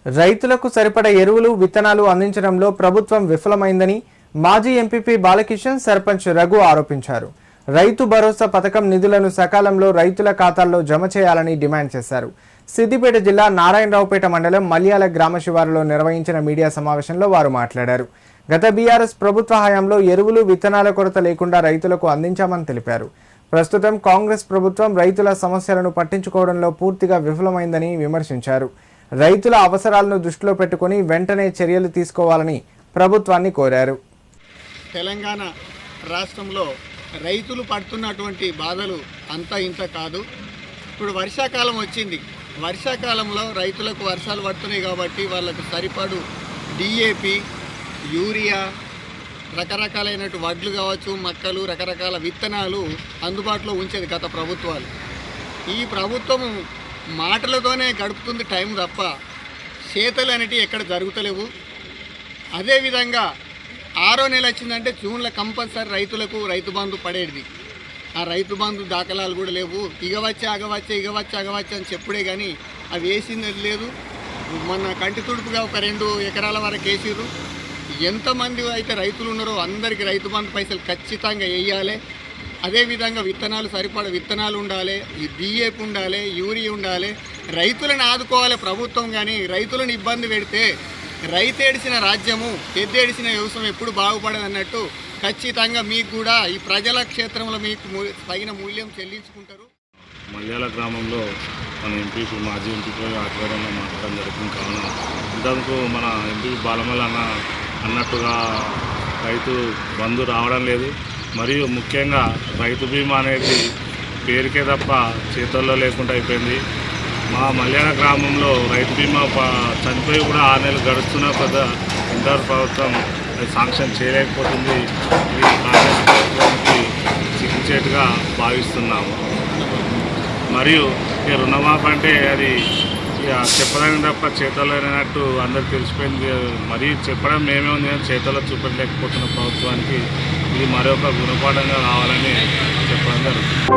రైతులకు సరిపడ ఎరువులు విత్తనాలు అందించడంలో ప్రభుత్వం విఫలమైందని మాజీ ఎంపీపీ బాలకిషన్ సర్పంచ్ రఘు ఆరోపించారు. రైతు భరోసా పథకం నిధులను సకాలంలో రైతుల ఖాతాల్లో జమ చేయాలని డిమాండ్ చేశారు. సిద్దిపేట జిల్లా నారాయణరావుపేట మండలం మల్యాల గ్రామ శివారులో నిర్వహించిన మీడియా సమావేశంలో వారు మాట్లాడారు. గత బీఆర్ఎస్ ప్రభుత్వ హయాంలో ఎరువులు విత్తనాల కొరత లేకుండా రైతులకు అందించామని తెలిపారు. ప్రస్తుతం కాంగ్రెస్ ప్రభుత్వం రైతుల సమస్యలను పట్టించుకోవడంలో పూర్తిగా విఫలమైందని విమర్శించారు. రైతుల అవసరాలను దృష్టిలో పెట్టుకుని వెంటనే చర్యలు తీసుకోవాలని ప్రభుత్వాన్ని కోరారు. తెలంగాణ రాష్ట్రంలో రైతులు పడుతున్నటువంటి బాధలు అంతా ఇంత కాదు. ఇప్పుడు వర్షాకాలం వచ్చింది. వర్షాకాలంలో రైతులకు వర్షాలు పడుతున్నాయి కాబట్టి వాళ్ళకు సరిపడు డిఏపి, యూరియా, రకరకాలైనటువంటి వడ్లు కావచ్చు, మక్కలు, రకరకాల విత్తనాలు అందుబాటులో ఉంచేది గత ప్రభుత్వాలు. ఈ ప్రభుత్వం మాటలతోనే గడుపుతుంది టైం తప్ప చేతలు అనేటివి ఎక్కడ జరుగుతలేవు. అదేవిధంగా 6వ నెల వచ్చిందంటే జూన్లో కంపల్సరీ రైతులకు రైతు బంధు పడేది. ఆ రైతు బంధు దాఖలాలు కూడా లేవు. ఇగవచ్చే అగవచ్చే అని చెప్పుడే కానీ అవి వేసింది లేదు. మొన్న కంటి తుడుపుగా ఒక 2 ఎకరాల వరకు వేసిర్రు. ఎంతమంది అయితే రైతులు ఉన్నారో అందరికీ రైతు బంధు పైసలు ఖచ్చితంగా వేయాలి. అదేవిధంగా విత్తనాలు సరిపడ విత్తనాలు ఉండాలి, డిఏపి ఉండాలి, యూరియా ఉండాలి. రైతులను ఆదుకోవాలి ప్రభుత్వం. కానీ రైతులను ఇబ్బంది పెడితే రైతు ఏడిసిన రాజ్యము, ఎద్దేడిసిన వ్యవసాయం ఎప్పుడు బాగుపడదు అన్నట్టు ఖచ్చితంగా మీకు కూడా ఈ ప్రజల క్షేత్రంలో మీకు తగిన మూల్యం చెల్లించుకుంటారు. మల్యాల గ్రామంలో మన మాజీ ఎంపీ ఆధ్వర్యంలో మాట్లాడడం జరుగుతుంది. కావున ఇంతకు మన ఎంపీ బాలమల్ల అన్నట్టుగా రైతు బంధు రావడం లేదు. మరియు ముఖ్యంగా రైతు బీమా అనేది పేరుకే తప్ప చేతుల్లో లేకుండా అయిపోయింది. మా మల్యాల గ్రామంలో రైతు బీమా చనిపోయి కూడా 6 నెలలు గడుస్తున్న పెద్ద ఇంటర్ ప్రభుత్వం శాంక్షన్ చేయలేకపోతుంది. ఇది కాంగ్రెస్ ప్రభుత్వానికి సిగ్గుచేటుగా భావిస్తున్నాము. మరియు ఈ రుణమాఫీ అంటే అది చెప్పడానికి తప్ప చేతల్లో లేనట్టు అందరికి తెలిసిపోయింది. మరి చెప్పడం మేమే ఉంది కానీ చేతల్లో చూపెట్టలేకపోతున్న ప్రభుత్వానికి ఇది మరొక గుణపాఠంగా కావాలని చెప్పడం జరుగుతుంది.